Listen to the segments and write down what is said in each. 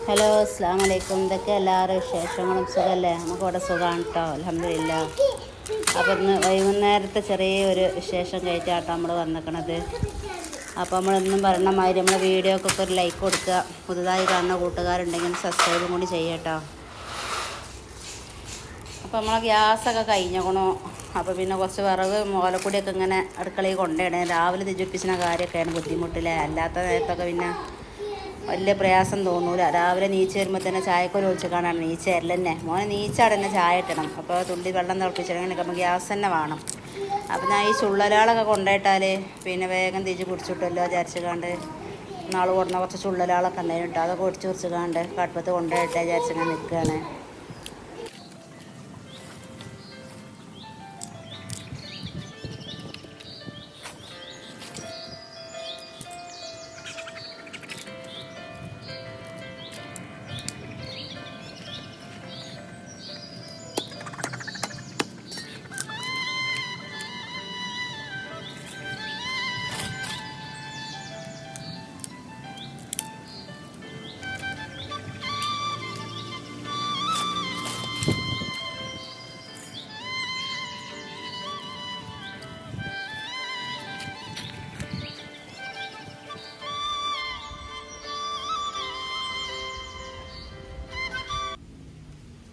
Hello അസ്സലാമു അലൈക്കും. ഇതൊക്കെ എല്ലാവരും വിശേഷങ്ങളും സുഖമല്ലേ? നമുക്കിവിടെ സുഖമാണ് കേട്ടോ, അൽഹംദുലില്ലാ. അപ്പോൾ ഇന്ന് വൈകുന്നേരത്തെ ചെറിയൊരു വിശേഷം കഴിച്ചാട്ടോ നമ്മൾ വന്നിരിക്കണത്. അപ്പോൾ നമ്മളെന്നും പറയണ മാതിരി നമ്മളെ വീഡിയോക്കൊക്കെ ഒരു ലൈക്ക് കൊടുക്കുക, പുതുതായി കാണുന്ന കൂട്ടുകാരുണ്ടെങ്കിൽ സബ്സ്ക്രൈബും കൂടി ചെയ്യട്ടോ. അപ്പോൾ നമ്മളെ ഗ്യാസൊക്കെ കഴിഞ്ഞേക്കണു. അപ്പോൾ പിന്നെ കുറച്ച് വിറക് മുതലക്കൂടിയൊക്കെ ഇങ്ങനെ അടുക്കളയിൽ കൊണ്ടുപോയിടേ. രാവിലെ തിരിപ്പിച്ചിന കാര്യമൊക്കെയാണ് ബുദ്ധിമുട്ടില്ലേ. അല്ലാത്ത നേരത്തൊക്കെ പിന്നെ വലിയ പ്രയാസം തോന്നൂല. രാവിലെ നീച്ച് വരുമ്പോൾ തന്നെ ചായക്കൊരു ഒഴിച്ച് കാണാണ് നീച്ച് തരൽ തന്നെ. മോനെ നീച്ചാടെ തന്നെ ചായ ഇട്ടണം. അപ്പോൾ തുള്ളി വെള്ളം തിളപ്പിച്ചിട്ടുണ്ടെങ്കിൽ നമുക്ക് ഗ്യാസ് തന്നെ വേണം. അപ്പോൾ ഞാൻ ഈ ചുള്ളലാളൊക്കെ കൊണ്ടുപോയിട്ടാൽ പിന്നെ വേഗം തിരിച്ച് കുടിച്ചിട്ടല്ലോ വിചാരിച്ചുകാണ്ട് നാൾ കൊടുന്ന കുറച്ച് ചുള്ളലാളൊക്കെ ഉണ്ടായിരുന്നു കേട്ടോ. അതൊക്കെ ഒടിച്ച് കുടിച്ചുകാണ്ട് കടുപ്പത്ത് കൊണ്ടുപോയിട്ടേ വിചാരിച്ചിങ്ങനെ നിൽക്കുകയാണ്.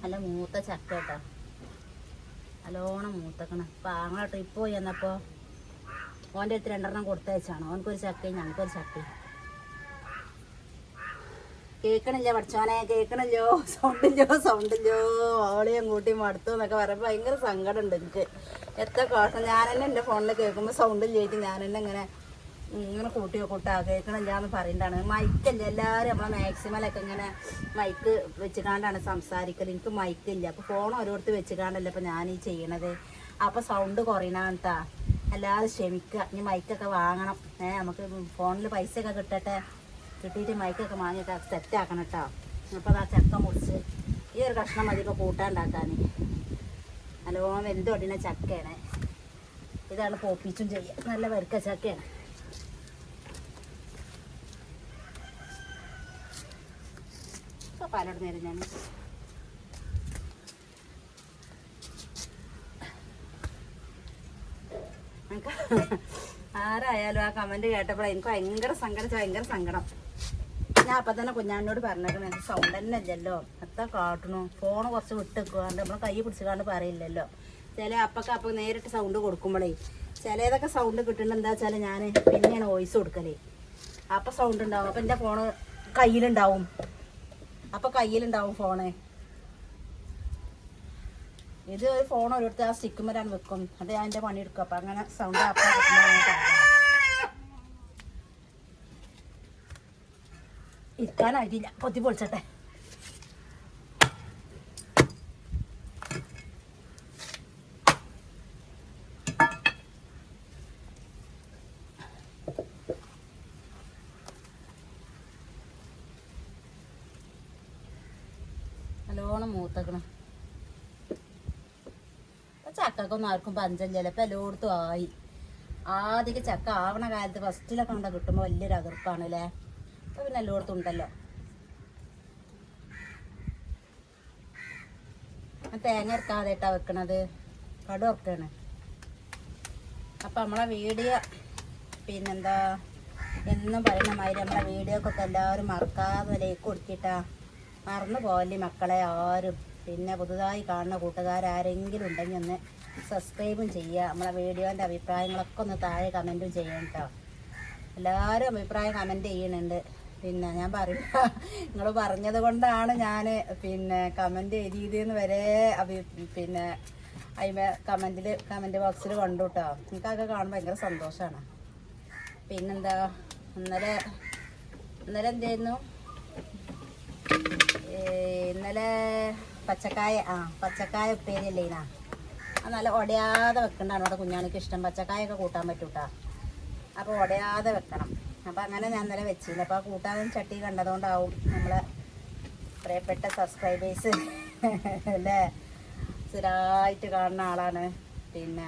നല്ല മൂത്ത ചക്ക കേട്ടോ, നല്ലോണം മൂത്തക്കണം. അപ്പോൾ ആങ്ങളെ ട്രിപ്പ് പോയി വന്നപ്പോൾ ഓൻ്റെ അടുത്ത് 2 കൊടുത്തയച്ചാണ്. ഓനക്കൊരു ചക്കയും ഞങ്ങൾക്കൊരു ചക്കയും. കേൾക്കണില്ല പഠിച്ചോനെ, കേൾക്കണില്ലോ, സൗണ്ടില്ലോ ഓളെയും കൂട്ടി മടുത്തു എന്നൊക്കെ പറയുമ്പോൾ ഭയങ്കര സങ്കടമുണ്ട് എനിക്ക്. എത്ര കാട്ടം ഞാൻ തന്നെ എൻ്റെ ഫോണിൽ കേൾക്കുമ്പോൾ സൗണ്ടില്ലായിട്ട് ഞാൻ തന്നെ ഇങ്ങനെ കൂട്ടാ കേൾക്കണില്ല എന്ന് പറയുന്നതാണ്. മൈക്കല്ല, എല്ലാവരും നമ്മളെ മാക്സിമലൊക്കെ ഇങ്ങനെ മൈക്ക് വെച്ചുകാണ്ടാണ് സംസാരിക്കൽ. എനിക്ക് മൈക്കില്ല. അപ്പോൾ ഫോൺ ഓരോരുത്തർ വെച്ചുകാണ്ടല്ലേ ഇപ്പോൾ ഞാൻ ഈ ചെയ്യണത്. അപ്പോൾ സൗണ്ട് കുറയണാട്ടാ, എല്ലാവരും ക്ഷമിക്കുക. ഇനി മൈക്കൊക്കെ വാങ്ങണം. നമുക്ക് ഫോണിൽ പൈസയൊക്കെ കിട്ടിയിട്ട് മൈക്കൊക്കെ വാങ്ങിയിട്ട് സെറ്റാക്കണം കേട്ടോ. അപ്പോൾ ആ ചക്ക മുറിച്ച് ഈ ഒരു കഷ്ണം മതി ഇപ്പോൾ കൂട്ടാണ്ടാക്കാൻ. നല്ലോണം വെന്തൊടിന ചക്കയാണ്. ഇതാണ് പോപ്പിച്ചും ചെയ്യുക. നല്ല വറുക്ക ചക്കയാണ്. പാലോട് നേരം ഞാൻ ആരായാലും ആ കമൻറ്റ് കേട്ടപ്പോൾ എനിക്ക് ഭയങ്കര സങ്കടം. ഞാൻ അപ്പം തന്നെ കുഞ്ഞാനോട് പറഞ്ഞേക്കണം, എനിക്ക് സൗണ്ട് തന്നെ ഇല്ലല്ലോ, എത്ര കാട്ടണു. ഫോൺ കുറച്ച് വിട്ടെക്കുവാണ്ട് നമ്മൾ കൈ പിടിച്ചുകാണ്ട് പറയില്ലല്ലോ. അപ്പം നേരിട്ട് സൗണ്ട് കൊടുക്കുമ്പോഴേ ചിലതൊക്കെ സൗണ്ട് കിട്ടുന്നുണ്ട്. എന്താ വെച്ചാൽ ഞാൻ പിന്നെയാണ് വോയിസ് കൊടുക്കലേ. അപ്പം സൗണ്ട് ഉണ്ടാവും. അപ്പം എൻ്റെ ഫോണ് കയ്യിലുണ്ടാവും. ഫോണ്. ഇത് ഒരു ഫോൺ ഒരിടത്ത് ആ സ്റ്റിക്കുമ്പോഴാണ് വെക്കും. അത് ഞാൻ എൻ്റെ പണിയെടുക്കും. അപ്പം അങ്ങനെ സൗണ്ട് ഇരിക്കാനായിട്ടില്ല, പൊത്തി പൊളിച്ചട്ടെ. നല്ലോണം മൂത്തക്കണം. ചക്കൊന്നും ആർക്കും പഞ്ചല്ല. ഇപ്പം എല്ലായിടത്തും ആയി. ആദ്യം ചക്ക ആവണ കാലത്ത് ഫസ്റ്റിലൊക്കെ ഉണ്ടാ കിട്ടുമ്പോൾ വലിയൊരു അതിർപ്പാണ് അല്ലേ. അപ്പം പിന്നെ എല്ലായിടത്തും ഉണ്ടല്ലോ. തേങ്ങ ഇറക്കാതെ ഇട്ടാ വെക്കണത്, കടു ഇറക്കാണ്. അപ്പം നമ്മളെ വീഡിയോ പിന്നെന്താ എന്നും പറയുന്ന മാതിരി നമ്മളെ വീഡിയോക്കൊക്കെ എല്ലാവരും മറക്കാതെ ലൈക്ക് കൊടുത്തിട്ടാ. മറന്നു പോകല്ലേ മക്കളെ ആരും. പിന്നെ പുതുതായി കാണുന്ന കൂട്ടുകാരെങ്കിലും ഉണ്ടെങ്കിൽ ഒന്ന് സബ്സ്ക്രൈബും ചെയ്യുക. നമ്മളെ വീഡിയോൻ്റെ അഭിപ്രായങ്ങളൊക്കെ ഒന്ന് താഴെ കമൻറ്റും ചെയ്യണം കേട്ടോ. എല്ലാവരും അഭിപ്രായം കമൻറ്റ് ചെയ്യുന്നുണ്ട്. പിന്നെ ഞാൻ പറയില്ല, നിങ്ങൾ പറഞ്ഞത് കൊണ്ടാണ് ഞാൻ പിന്നെ കമൻറ്റ് എഴുതിയതെന്ന് വരെ പിന്നെ അതിമേ കമൻറ്റ് ബോക്സിൽ കണ്ടു കേട്ടോ. എനിക്കൊക്കെ കാണുമ്പോൾ ഭയങ്കര സന്തോഷമാണ്. പിന്നെന്താ ഇന്നലെ എന്തായിരുന്നു, ഇന്നലെ പച്ചക്കായ ഉപ്പേരിയല്ലേ ഇനാ. അത് നല്ല ഉടയാതെ വെക്കണ്ടാണ് അവിടെ കുഞ്ഞാണിക്ക് ഇഷ്ടം. പച്ചക്കായൊക്കെ കൂട്ടാൻ പറ്റൂട്ടാ. അപ്പോൾ ഉടയാതെ വെക്കണം. അപ്പോൾ അങ്ങനെ ഞാൻ ഇന്നലെ വെച്ചില്ല. അപ്പോൾ ആ കൂട്ടാനും ചട്ടി കണ്ടതുകൊണ്ടാവും നമ്മളെ പ്രിയപ്പെട്ട സബ്സ്ക്രൈബേഴ്സ് അല്ലേ, സ്ഥിരമായിട്ട് കാണുന്ന ആളാണ്. പിന്നെ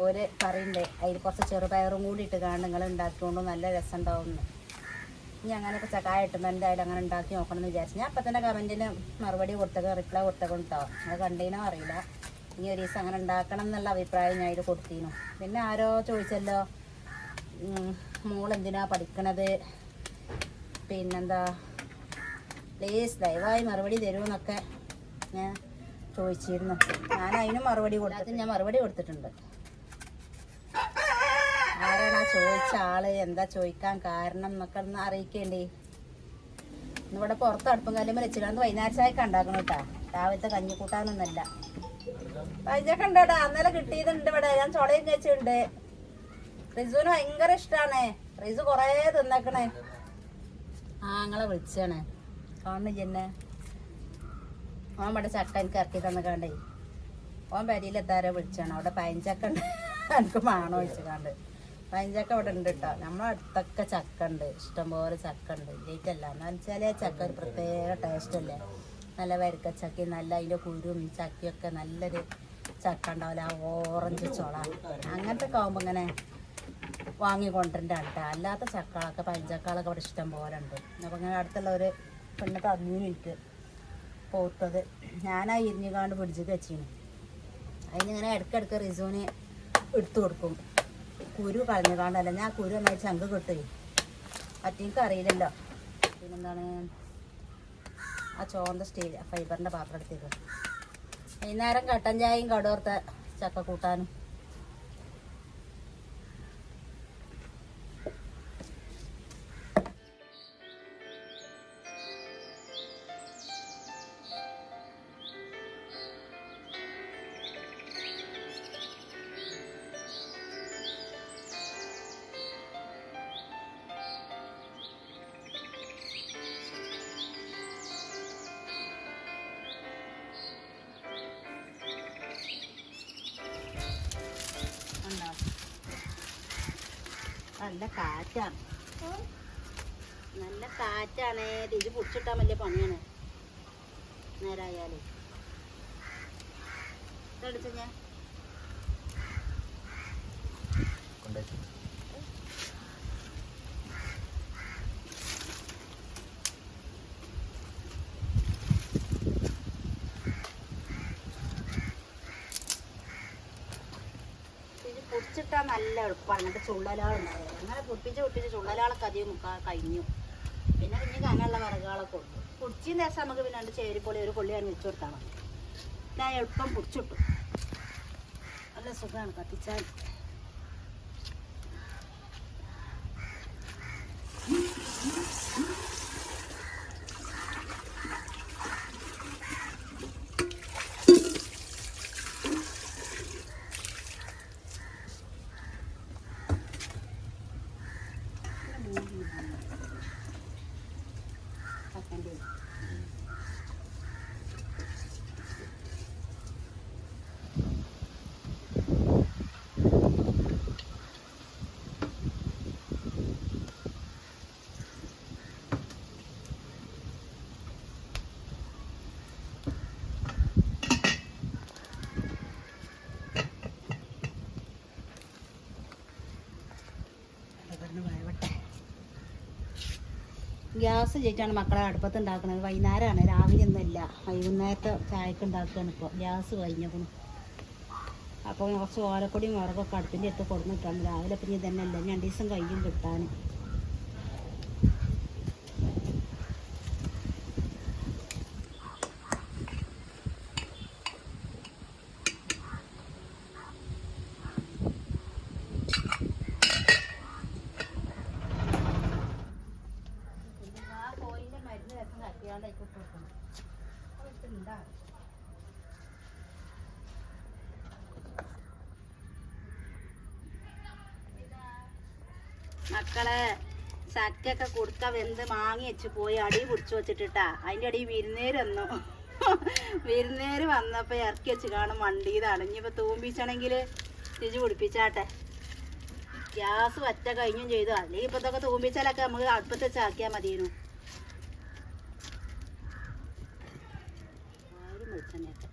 ഒരു കറിയുണ്ട്, അതിൽ കുറച്ച് ചെറുപയറും കൂടി ഇട്ട് കാണും നിങ്ങൾ ഉണ്ടാക്കിക്കൊണ്ട് നല്ല രസം ഉണ്ടാവുമെന്ന്. ഇനി അങ്ങനെയൊക്കെ ചക്കായ കിട്ടുമ്പോൾ എന്തായാലും അങ്ങനെ ഉണ്ടാക്കി നോക്കണം എന്ന് വിചാരിച്ചു. ഞാൻ അപ്പം തന്നെ കമൻറ്റിന് മറുപടി കൊടുത്തത് റിപ്ലൈ കൊടുത്തത് കേട്ടോ. അത് കണ്ടീനോ അറിയില്ല. ഇനി ഒരു ദിവസം അങ്ങനെ ഉണ്ടാക്കണം എന്നുള്ള അഭിപ്രായം ഞാൻ ഇത് കൊടുത്തിരുന്നു. പിന്നെ ആരോ ചോദിച്ചല്ലോ മോളെന്തിനാ പഠിക്കണത്, പിന്നെന്താ പ്ലീസ് ദയവായി മറുപടി തരുമെന്നൊക്കെ ഞാൻ ചോദിച്ചിരുന്നു. ഞാൻ അതിനും മറുപടി കൊടുത്തിട്ട് ഞാൻ മറുപടി കൊടുത്തിട്ടുണ്ട്. ആരാണ് ചോദിച്ച ആള്, എന്താ ചോദിക്കാൻ കാരണം എന്നൊക്കെ ഒന്ന് അറിയിക്കേണ്ടി. ഇന്നിവിടെ പുറത്ത് അടുപ്പം കല്ലുമ്പോൾ വെച്ചിട്ട് വൈകുന്നേരം ചായക്ക് ഉണ്ടാക്കണം കേട്ടാ. രാവിലത്തെ കഞ്ഞി കൂട്ടാനൊന്നല്ല. പൈസയൊക്കെ ഉണ്ടോട്ടാ, അന്നേരം കിട്ടിയതുണ്ട് ഇവിടെ. ഞാൻ ചുളയും കഴിച്ചിട്ടുണ്ട്. റിസുവിന് ഭയങ്കര ഇഷ്ടമാണ്. റിസു കുറേ തിന്നേക്കണേ. നിങ്ങളെ വിളിച്ചാണ് കാണുന്നില്ലെന്നെ. ഓൻ ഇവിടെ ചക്ക എനിക്ക് ഇറക്കി തന്നിക്കാണ്ടേ. ഓൻ പരിയിലെത്താരോ വിളിച്ചാണ്. അവിടെ പൈഞ്ചക്ക ഉണ്ട്, എനിക്ക് മാണോ വെച്ചിക്കാണ്ട്. പൈഞ്ചക്ക അവിടെ ഉണ്ട് കേട്ടോ. നമ്മളെ അടുത്തൊക്കെ ചക്ക ഉണ്ട്, ഇഷ്ടംപോലെ ചക്ക ഉണ്ട്. ഇല്ലേക്കല്ല എന്ന് വെച്ചാൽ ചക്ക ഒരു പ്രത്യേക ടേസ്റ്റ് അല്ലേ. നല്ല വരിക്കച്ചക്ക, നല്ല അതിൻ്റെ കുരും ചക്കയൊക്കെ നല്ലൊരു ചക്ക ഉണ്ടാവില്ല. ആ ഓറഞ്ച് ചുള അങ്ങനത്തെ ഒക്കെ ആകുമ്പോൾ ഇങ്ങനെ വാങ്ങിക്കൊണ്ടിട്ടുണ്ട് കേട്ടോ. അല്ലാത്ത ചക്കളൊക്കെ പഞ്ചക്കളൊക്കെ അവിടെ ഇഷ്ടം പോലെ ഉണ്ട്. അപ്പോൾ ഇങ്ങനെ അടുത്തുള്ള ഒരു പെണ്ണ് തന്നീന് എനിക്ക് പോത്തത്. ഞാനാ ഇരിഞ്ഞുകാണ്ട് പിടിച്ചിട്ട് വെച്ചിന്. അതിനിങ്ങനെ ഇടയ്ക്കിടയ്ക്ക് റിസുവിന് എടുത്തു കൊടുക്കും. കുരു കളഞ്ഞുകാണ്ടല്ല, ഞാൻ കുരു നന്നായി ചങ്ക് കിട്ടുകയും പറ്റിയെനിക്ക് അറിയില്ലല്ലോ. പിന്നെന്താണ് ആ ചോന്ത സ്റ്റീൽ ഫൈബറിൻ്റെ പാത്രം എടുത്തേക്ക്. വൈകുന്നേരം കട്ടൻ ചായയും കടോർത്ത ചക്ക കൂട്ടാനും. നല്ല കാറ്റാണ്, നല്ല കാറ്റാണ്. ഇത് പിടിച്ചിട്ടാൻ വലിയ പണിയാണ് നേരായാലും. ഇതെടുത്ത് ഞാൻ പൊടിച്ചിട്ടാൽ നല്ല എളുപ്പമാണ്. അങ്ങനത്തെ ചുള്ളലാളുണ്ടാവും. അങ്ങനെ പൊട്ടിച്ച് ചുള്ളലാളൊക്കെ അധികം കഴിഞ്ഞു. പിന്നെ കനമുള്ള വിറകുകളൊക്കെ കൊടുക്കും. പൊടിച്ചതിന് ശേഷം നമുക്ക് പിന്നെ രണ്ട് ചേരിപ്പൊളി ഒരു കൊള്ളിയാണ് വെച്ച് കൊടുത്താൽ മതി. ഞാൻ എളുപ്പം പൊടിച്ചിട്ടു. നല്ല സുഖമാണ് കത്തിച്ചാൽ. ഗ്യാസ് ചേച്ചാണ് മക്കളെ അടുപ്പത്ത് ഉണ്ടാക്കുന്നത്. വൈകുന്നേരമാണ്, രാവിലെ ഒന്നുമില്ല. വൈകുന്നേരത്തെ ചായക്ക് ഉണ്ടാക്കുകയാണ് ഇപ്പോൾ. ഗ്യാസ് കഴിഞ്ഞപ്പോൾ അപ്പോൾ കുറച്ച് ഓലക്കൊടിയും വിറകൊക്കെ അടുപ്പിൻ്റെ അടുത്ത് കൊടുന്നിട്ടാണ്. രാവിലെ പിന്നെ തന്നെ അല്ല, 2 ദിവസം കഴിയും കിട്ടാൻ. മക്കളെ ചക്കൊക്കെ കൊടുക്ക വെന്ത് മാങ്ങി വെച്ച് പോയി അടി പിടിച്ചു വെച്ചിട്ടാ. അതിൻ്റെ അടി വിരുന്നേര് വന്നു. വിരുന്നേര് വന്നപ്പോൾ ഇറക്കി വെച്ച് കാണും വണ്ടിയതാണ്. ഇനിയിപ്പോൾ തൂമ്പിച്ചാണെങ്കിൽ തിരിച്ച് പിടിപ്പിച്ചാട്ടെ. ഗ്യാസ് വറ്റ കഴിഞ്ഞും ചെയ്തു. അല്ലെങ്കിൽ ഇപ്പം ഇതൊക്കെ തൂമ്പിച്ചാലൊക്കെ നമുക്ക് അടുപ്പത്ത് വെച്ചാക്കിയാൽ മതിയേനു. ആരും വെളിച്ചെണ്ണയൊക്കെ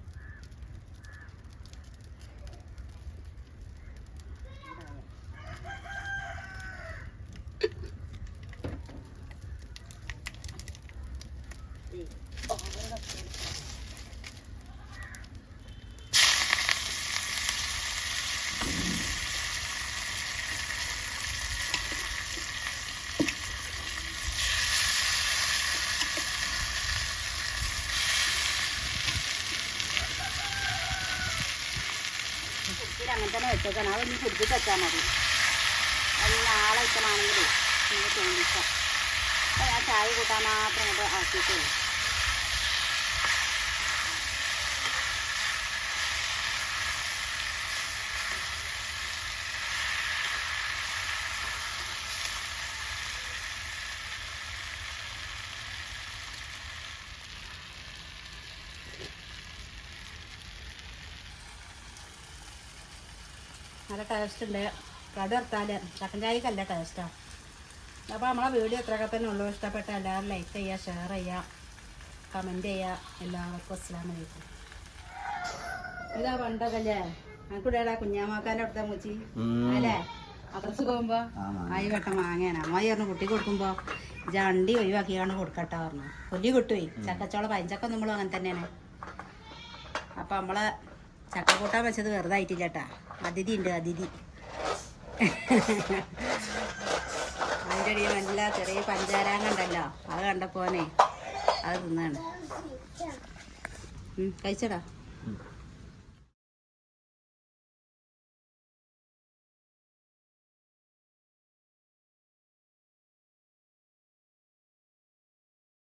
അങ്ങനെ തന്നെ വെച്ചേക്കണം. അതൊന്ന് കുടിച്ചിട്ട് വെച്ചാൽ മതി. അത് നാളെ വെക്കണമെങ്കിൽ നമുക്ക് തോന്നിക്കാം. അപ്പോൾ ഞാൻ ചായ കൂട്ടാൻ മാത്രം ഇങ്ങോട്ട് ആക്കിയിട്ടുള്ളൂ. നല്ല ടേസ്റ്റ് ഉണ്ട്. കട എടുത്താൽ ചക്കൻ ചായക്കല്ല ടേസ്റ്റാണ്. അപ്പോൾ നമ്മളെ വീഡിയോ ഇത്രയൊക്കെ തന്നെ ഉള്ളൂ. ഇഷ്ടപ്പെട്ട എല്ലാവരും ലൈക്ക് ചെയ്യുക, ഷെയർ ചെയ്യുക, കമൻറ്റ് ചെയ്യുക. എല്ലാവർക്കും അസ്സലാമു അലൈക്കും. ഇതാ പണ്ടൊക്കെ എനിക്കിടേടാ കുഞ്ഞാമാക്കാൻ്റെ അടുത്ത മുച്ചി അല്ലേ മദ്രസ പോകുമ്പോൾ ആയി വട്ടം വാങ്ങാനാ. അമ്മായി പറഞ്ഞു കുട്ടി കൊടുക്കുമ്പോൾ ജണ്ടി ഒഴിവാക്കിയാണ് കൊടുക്കട്ടെ പറഞ്ഞു. കൊല്ലി കൊട്ടുപോയി. ചക്കച്ചോളം പഞ്ചക്ക നമ്മളും അങ്ങനെ തന്നെയാണ്. അപ്പം നമ്മളെ ചക്ക കൂട്ടാൻ വെച്ചത് വെറുതെ ആയിട്ടില്ല കേട്ടാ. അതിഥി ഉണ്ട്, അതിഥി. അതിൻ്റെ അടിയിൽ നല്ല ചെറിയ പഞ്ചാരാങ്ങ ഉണ്ടല്ലോ, അത് കണ്ടപ്പോനെ അത് തിന്നാണ്. കഴിച്ചടാ.